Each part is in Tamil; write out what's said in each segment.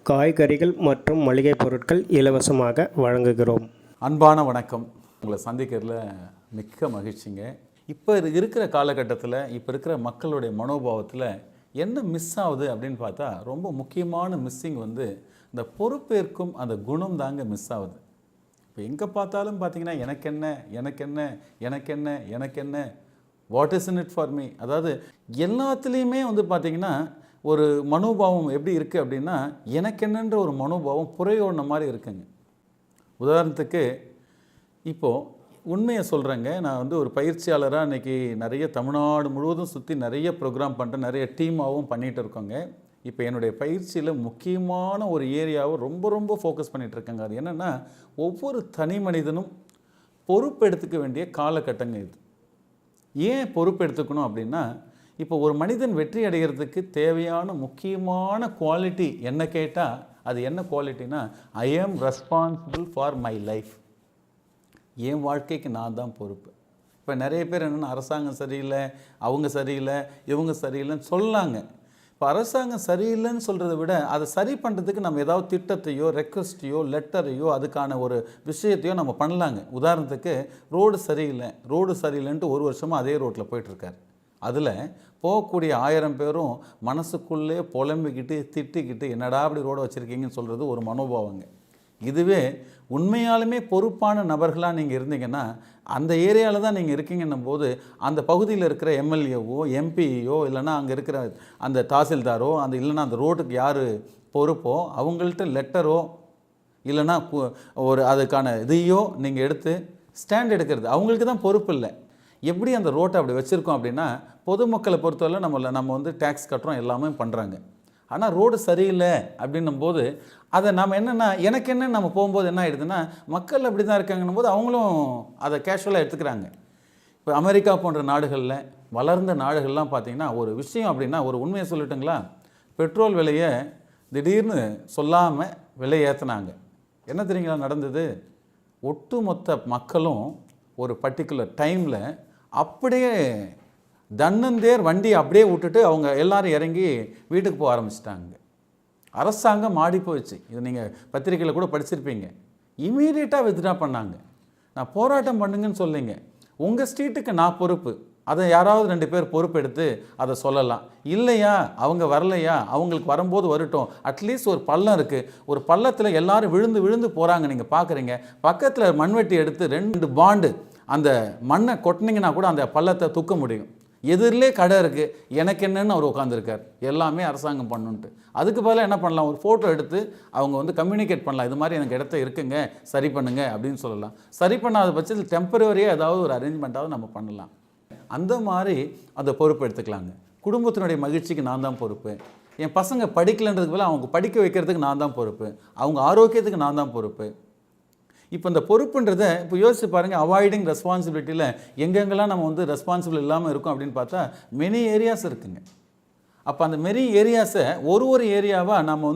காய்கறிகள் மற்றும் மளிகை பொருட்கள் இலவசமாக வழங்குகிறோம். அன்பான வணக்கம். உங்களை சந்திக்கிறதுல மிக்க மகிழ்ச்சிங்க. இப்போ இருக்கிற காலகட்டத்தில் இப்போ இருக்கிற மக்களுடைய மனோபாவத்தில் என்ன மிஸ் ஆகுது அப்படின்னு பார்த்தா, ரொம்ப முக்கியமான மிஸ்ஸிங் இந்த பொறுப்பேற்கும் அந்த குணம் தாங்க மிஸ் ஆகுது. இப்போ எங்கே பார்த்தாலும் பார்த்தீங்கன்னா எனக்கு என்ன எனக்கு என்ன எனக்கு என்ன எனக்கு என்ன, what is in it for me. அதாவது எல்லாத்துலேயுமே பார்த்தீங்கன்னா ஒரு மனோபாவம் எப்படி இருக்குது அப்படின்னா, எனக்கு என்னன்ற ஒரு மனோபாவம் புறையோடின மாதிரி இருக்குங்க. உதாரணத்துக்கு இப்போது உண்மையை சொல்கிறேங்க, நான் ஒரு பயிற்சியாளராக இன்றைக்கி நிறைய தமிழ்நாடு முழுவதும் சுற்றி நிறைய ப்ரோக்ராம் பண்ணுறேன், நிறைய டீமாகவும் பண்ணிகிட்டு இருக்கோங்க. இப்போ என்னுடைய பயிற்சியில் முக்கியமான ஒரு ஏரியாவை ரொம்ப ரொம்ப ஃபோக்கஸ் பண்ணிகிட்ருக்கேங்க. அது என்னென்னா, ஒவ்வொரு தனி மனிதனும் பொறுப்பெடுத்துக்க வேண்டிய காலகட்டங்க இது. ஏன் பொறுப்பெடுத்துக்கணும் அப்படின்னா, இப்போ ஒரு மனிதன் வெற்றி அடைகிறதுக்கு தேவையான முக்கியமான குவாலிட்டி என்ன கேட்டால், அது என்ன குவாலிட்டினா, ஐ ஆம் ரெஸ்பான்சிபிள் ஃபார் மை லைஃப். என் வாழ்க்கைக்கு நான் தான் பொறுப்பு. இப்போ நிறைய பேர் என்னென்னா, அரசாங்கம் சரியில்லை, அவங்க சரியில்லை, இவங்க சரியில்லைன்னு சொல்லாங்க. இப்போ அரசாங்கம் சரியில்லைன்னு சொல்கிறத விட, அதை சரி பண்ணுறதுக்கு நம்ம ஏதாவது திட்டத்தையோ ரெக்வஸ்ட்டையோ லெட்டரையோ அதுக்கான ஒரு விஷயத்தையோ நம்ம பண்ணலாங்க. உதாரணத்துக்கு ரோடு சரியில்லைன்ட்டு ஒரு வருஷமாக அதே ரோட்டில் போயிட்டுருக்காரு. அதில் போகக்கூடிய 1000 பேரும் மனசுக்குள்ளே புலம்பிக்கிட்டு திட்டிக்கிட்டு என்னடா அப்படி ரோடு வச்சுருக்கீங்கன்னு சொல்கிறது ஒரு மனோபாவங்க. இதுவே உண்மையாலுமே பொறுப்பான நபர்களாக நீங்கள் இருந்தீங்கன்னா, அந்த ஏரியாவில் தான் நீங்கள் இருக்கீங்கன்னும் போது, அந்த பகுதியில் இருக்கிற எம்எல்ஏவோ எம்பியோ இல்லைனா அங்கே இருக்கிற அந்த தாசில்தாரோ இல்லைனா அந்த ரோட்டுக்கு யார் பொறுப்போ அவங்கள்ட்ட லெட்டரோ இல்லைனா ஒரு அதுக்கான இதையோ நீங்கள் எடுத்து ஸ்டாண்ட் எடுக்கிறது அவங்களுக்கு தான் பொறுப்பு இல்லை. எப்படி அந்த ரோட்டை அப்படி வச்சுருக்கோம் அப்படின்னா, பொதுமக்களை பொறுத்தவரை நம்ம டேக்ஸ் கட்டுறோம், எல்லாமே பண்ணுறாங்க. ஆனால் ரோடு சரியில்லை அப்படின்னும் போது அதை நம்ம என்னென்னா, எனக்கு என்ன நம்ம போகும்போது என்ன ஆகிடுதுன்னா, மக்கள் அப்படி தான் இருக்காங்கன்னும் போது அவங்களும் அதை கேஷுவலாக எடுத்துக்கிறாங்க. இப்போ அமெரிக்கா போன்ற நாடுகளில், வளர்ந்த நாடுகள்லாம் பார்த்திங்கன்னா, ஒரு விஷயம் அப்படின்னா, ஒரு உண்மையை சொல்லட்டுங்களா, பெட்ரோல் விலையை திடீர்னு சொல்லாமல் விலை ஏற்றினாங்க. என்ன தெரியுங்களா நடந்தது? ஒட்டுமொத்த மக்களும் ஒரு பர்டிகுலர் டைமில் அப்படியே தன்னந்தேர் வண்டி அப்படியே விட்டுட்டு அவங்க எல்லோரும் இறங்கி வீட்டுக்கு போக ஆரம்பிச்சிட்டாங்க. அரசாங்கம் மாடி போயிடுச்சு. இது நீங்கள் பத்திரிக்கையில் கூட படிச்சிருப்பீங்க. இமீடியட்டாக வித்ட்ரா பண்ணாங்க. நான் போராட்டம் பண்ணுங்கன்னு சொல்லிங்க, உங்கள் ஸ்ட்ரீட்டுக்கு நான் பொறுப்பு, அதை யாராவது 2 பேர் பொறுப்பெடுத்து அதை சொல்லலாம். இல்லையா, அவங்க வரலையா, அவங்களுக்கு வரும்போது வரட்டும். அட்லீஸ்ட் ஒரு பள்ளம் இருக்குது, ஒரு பள்ளத்தில் எல்லோரும் விழுந்து விழுந்து போகிறாங்க, நீங்கள் பார்க்குறீங்க. பக்கத்தில் மண்வெட்டி எடுத்து 2 பாண்டு அந்த மண்ணை கொட்டினீங்கன்னா கூட அந்த பள்ளத்தை தூக்க முடியும். எதிரிலே கடை இருக்குது, எனக்கு என்னன்னு அவர் உட்காந்துருக்கார். எல்லாமே அரசாங்கம் பண்ணுன்ட்டு. அதுக்கு பதிலாக என்ன பண்ணலாம், ஒரு ஃபோட்டோ எடுத்து அவங்க கம்யூனிகேட் பண்ணலாம். இது மாதிரி எனக்கு இடத்த இருக்குங்க, சரி பண்ணுங்க அப்படின்னு சொல்லலாம். சரி பண்ணாத பட்சத்தில் டெம்பரவரியாக ஏதாவது ஒரு அரேஞ்ச்மெண்ட்டாவது நம்ம பண்ணலாம். அந்த மாதிரி அந்த பொறுப்பு எடுத்துக்கலாங்க. குடும்பத்தினுடைய மகிழ்ச்சிக்கு நான் தான் பொறுப்பு. என் பசங்க படிக்கலைன்றதுக்கு பதிலாக அவங்க படிக்க வைக்கிறதுக்கு நான் தான் பொறுப்பு. அவங்க ஆரோக்கியத்துக்கு நான் தான் பொறுப்பு. இப்போ இந்த பொறுப்புன்றதை இப்போ யோசிச்சு பாருங்கள். அவாய்டிங் ரெஸ்பான்சிபிலிட்டியில் எங்கெங்கெல்லாம் நம்ம ரெஸ்பான்சிபிள் இல்லாமல் இருக்கும் அப்படின்னு பார்த்தா மெனி ஏரியாஸ் இருக்குங்க. அப்போ அந்த மெனி ஏரியாஸை ஒரு ஏரியாவாக நம்ம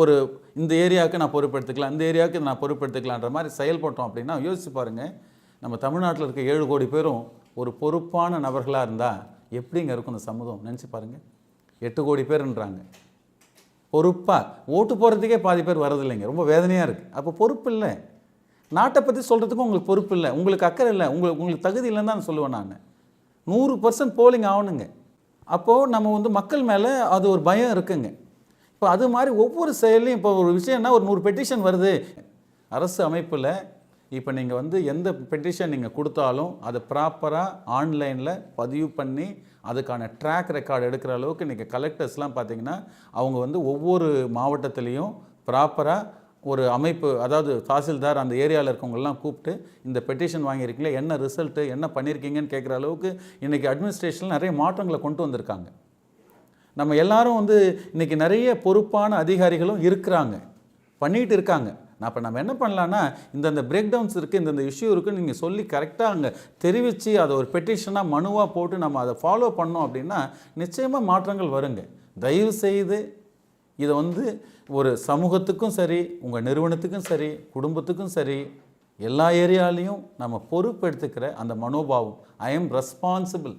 ஒரு இந்த ஏரியாவுக்கு நான் பொறுப்பெடுத்துக்கலாம், இந்த ஏரியாவுக்கு நான் பொறுப்பெடுத்துக்கலான்ற மாதிரி செயல்பட்டோம் அப்படின்னா, யோசிச்சு பாருங்கள், நம்ம தமிழ்நாட்டில் இருக்க 7 கோடி பேரும் ஒரு பொறுப்பான நபர்களாக இருந்தால் எப்படிங்க இருக்கும் இந்த சமூகம்? நினச்சி பாருங்கள். 8 கோடி பேருன்றாங்க. பொறுப்பாக ஓட்டு போகிறதுக்கே பாதி பேர் வரதில்லைங்க. ரொம்ப வேதனையாக இருக்குது. அப்போ பொறுப்பு இல்லை. நாட்டை பற்றி சொல்கிறதுக்கும் உங்களுக்கு பொறுப்பு இல்லை, உங்களுக்கு அக்கறை இல்லை, உங்களுக்கு தகுதி இல்லைன்னு தான் சொல்லுவேன் நான். 100% போலிங் ஆகணுங்க. அப்போது நம்ம மக்கள் மேலே அது ஒரு பயம் இருக்குங்க. இப்போ அது மாதிரி ஒவ்வொரு செயலையும், இப்போ ஒரு விஷயம்னா ஒரு 100 பெட்டிஷன் வருது அரசு அமைப்பில். இப்போ நீங்கள் எந்த பெட்டிஷன் நீங்கள் கொடுத்தாலும் அதை ப்ராப்பராக ஆன்லைனில் பதிவு பண்ணி அதுக்கான ட்ராக் ரெக்கார்டு எடுக்கிற அளவுக்கு இன்றைக்கி கலெக்டர்ஸ்லாம் பார்த்திங்கன்னா, அவங்க ஒவ்வொரு மாவட்டத்துலேயும் ப்ராப்பராக ஒரு அமைப்பு, அதாவது தாசில்தார் அந்த ஏரியாவில் இருக்கவங்கெல்லாம் கூப்பிட்டு இந்த பெட்டிஷன் வாங்கியிருக்கீங்களா, என்ன ரிசல்ட்டு, என்ன பண்ணியிருக்கீங்கன்னு கேட்குற அளவுக்கு இன்றைக்கி அட்மினிஸ்ட்ரேஷனில் நிறைய மாற்றங்களை கொண்டு வந்திருக்காங்க. நம்ம எல்லாரும் இன்றைக்கி நிறைய பொறுப்பான அதிகாரிகளும் இருக்கிறாங்க, பண்ணிகிட்டு இருக்காங்க. நம்ம என்ன பண்ணலான்னா, இந்த பிரேக் டவுன்ஸ் இருக்குது, இந்த இஷ்யூ இருக்குதுன்னு நீங்கள் சொல்லி கரெக்டாக அங்கே தெரிவித்து அதை ஒரு பெட்டிஷனாக மனுவாக போட்டு நம்ம அதை ஃபாலோ பண்ணோம் அப்படின்னா நிச்சயமாக மாற்றங்கள் வருங்க. தயவு செய்து இதை ஒரு சமூகத்துக்கும் சரி, உங்கள் நிறுவனத்துக்கும் சரி, குடும்பத்துக்கும் சரி, எல்லா ஏரியாலையும் நம்ம பொறுப்பெடுத்துக்கிற அந்த மனோபாவம், ஐ எம் ரெஸ்பான்சிபிள்,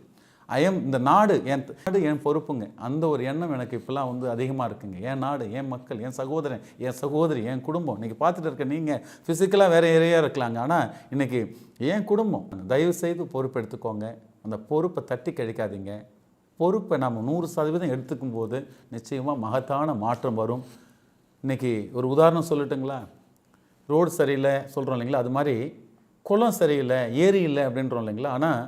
இந்த நாடு என் பொறுப்புங்க. அந்த ஒரு எண்ணம் எனக்கு இப்போலாம் வந்து அதிகமாக இருக்குங்க. என் நாடு, என் மக்கள், என் சகோதரன், என் சகோதரி, என் குடும்பம். இன்றைக்கி பார்த்துட்டு இருக்க நீங்கள் ஃபிசிக்கலாக வேறு ஏரியா இருக்கலாங்க, ஆனால் இன்றைக்கி என் குடும்பம். தயவுசெய்து பொறுப்பு எடுத்துக்கோங்க. அந்த பொறுப்பை தட்டி கழிக்காதீங்க. பொறுப்பை நம்ம 100% எடுத்துக்கும் போது நிச்சயமாக மகத்தான மாற்றம் வரும். இன்றைக்கி ஒரு உதாரணம் சொல்லட்டுங்களா? ரோடு சரியில்லை சொல்கிறோம் இல்லைங்களா, அது மாதிரி குளம் சரியில்லை, ஏரி இல்லை அப்படின்றோம் இல்லைங்களா. ஆனால்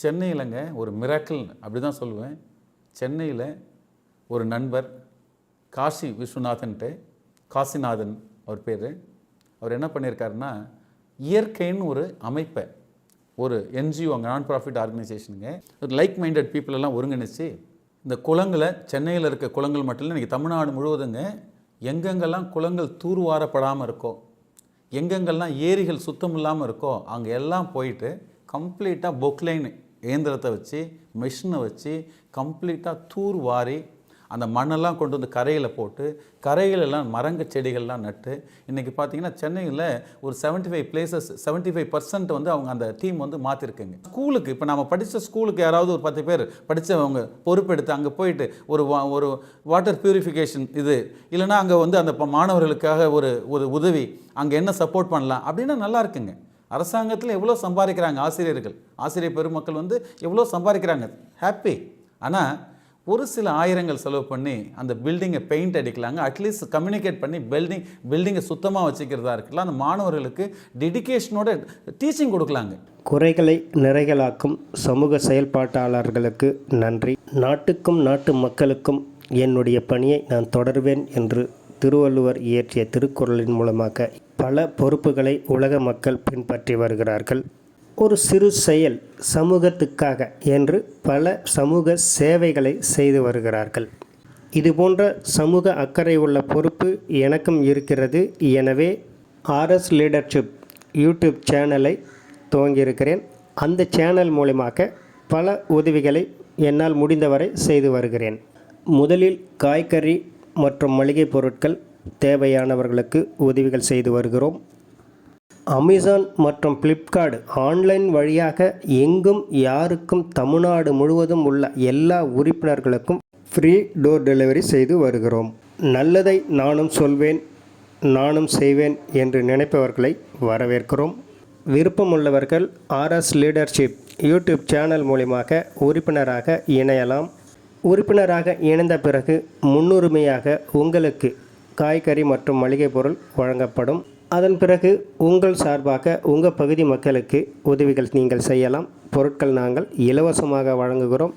சென்னையிலங்க ஒரு மிராக்கிள் அப்படி தான் சொல்லுவேன். சென்னையில் ஒரு நண்பர் காசி விஸ்வநாதன்ட்டு, காசிநாதன் அவர் பேர். அவர் என்ன பண்ணியிருக்காருன்னா, இயற்கைன்னு ஒரு அமைப்பை, ஒரு என்ஜிஓ, அங்கே நான் ப்ராஃபிட் ஆர்கனைசேஷனுங்க, ஒரு லைக் மைண்டட் பீப்புள் எல்லாம் ஒருங்கிணைச்சு இந்த குளங்களை, சென்னையில் இருக்க குளங்கள் மட்டும் இல்லை, இன்றைக்கி தமிழ்நாடு முழுவதுங்க எங்கெங்கெல்லாம் குளங்கள் தூர்வாரப்படாமல் இருக்கோ, எங்கெங்கெல்லாம் ஏரிகள் சுத்தம் இல்லாமல் இருக்கோ, அங்கே எல்லாம் போயிட்டு கம்ப்ளீட்டாக பொக்லைன் இயந்திரத்தை வச்சு, மிஷினை வச்சு கம்ப்ளீட்டாக தூர்வாரி அந்த மண்ணெல்லாம் கொண்டு வந்து கரையில் போட்டு, கரைகளெல்லாம் மரங்க செடிகள்லாம் நட்டு, இன்றைக்கி பார்த்திங்கன்னா சென்னையில் ஒரு 75% வந்து அவங்க அந்த டீம் வந்து மாற்றிருக்குங்க. ஸ்கூலுக்கு இப்போ நம்ம படித்த ஸ்கூலுக்கு யாராவது ஒரு 10 பேர் படித்தவங்க பொறுப்பெடுத்து அங்கே போயிட்டு ஒரு வாட்டர் பியூரிஃபிகேஷன் இது இல்லைனா அங்கே வந்து அந்த மாணவர்களுக்காக ஒரு உதவி, அங்கே என்ன சப்போர்ட் பண்ணலாம் அப்படின்னா நல்லா இருக்குங்க. அரசாங்கத்தில் எவ்வளோ சம்பாதிக்கிறாங்க ஆசிரியர் பெருமக்கள் வந்து எவ்வளோ சம்பாதிக்கிறாங்க, ஹாப்பி. ஆனால் ஒரு சில ஆயிரங்கள் செலவு பண்ணி அந்த பில்டிங்கை பெயிண்ட் அடிக்கலாங்க. அட்லீஸ்ட் கம்யூனிகேட் பண்ணி பில்டிங்கை சுத்தமாக வச்சுக்கிறதா இருக்கலாம். அந்த மாணவர்களுக்கு டெடிகேஷனோட டீச்சிங் கொடுக்கலாங்க. குறைகளை நிறைகளாக்கும் சமூக செயல்பாட்டாளர்களுக்கு நன்றி. நாட்டுக்கும் நாட்டு மக்களுக்கும் என்னுடைய பணியை நான் தொடர்வேன் என்று திருவள்ளுவர் இயற்றிய திருக்குறளின் மூலமாக பல பொறுப்புகளை உலக மக்கள் பின்பற்றி வருகிறார்கள். ஒரு சிறு செயல் சமூகத்துக்காக என்று பல சமூக சேவைகளை செய்து வருகிறார்கள். இதுபோன்ற சமூக அக்கறை உள்ள பொறுப்பு எனக்கும் இருக்கிறது. எனவே ஆர்எஸ் லீடர்ஷிப் யூடியூப் சேனலை துவங்கியிருக்கிறேன். அந்த சேனல் மூலமாக பல உதவிகளை என்னால் முடிந்தவரை செய்து வருகிறேன். முதலில் காய்கறி மற்றும் மளிகை பொருட்கள் தேவையானவர்களுக்கு உதவிகள் செய்து வருகிறோம். அமேசான் மற்றும் ஃப்ளிப்கார்ட் ஆன்லைன் வழியாக எங்கும் யாருக்கும் தமிழ்நாடு முழுவதும் உள்ள எல்லா உறுப்பினர்களுக்கும் ஃப்ரீ டோர் டெலிவரி செய்து வருகிறோம். நல்லதை நானும் சொல்வேன், நானும் செய்வேன் என்று நினைப்பவர்களை வரவேற்கிறோம். விருப்பமுள்ளவர்கள் ஆர்எஸ் லீடர்ஷிப் யூடியூப் சேனல் மூலமாக உறுப்பினராக இணையலாம். உறுப்பினராக இணைந்த பிறகு முன்னுரிமையாக உங்களுக்கு காய்கறி மற்றும் மளிகை பொருள் வழங்கப்படும். அதன் பிறகு உங்கள் சார்பாக உங்கள் பகுதி மக்களுக்கு உதவிகள் நீங்கள் செய்யலாம். பொருட்கள் நாங்கள் இலவசமாக வழங்குகிறோம்.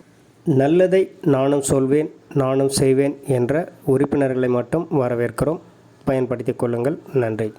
நல்லதை நானும் சொல்வேன், நானும் செய்வேன் என்ற உறுப்பினர்களை மட்டும் வரவேற்கிறோம். பயன்படுத்திக் கொள்ளுங்கள். நன்றி.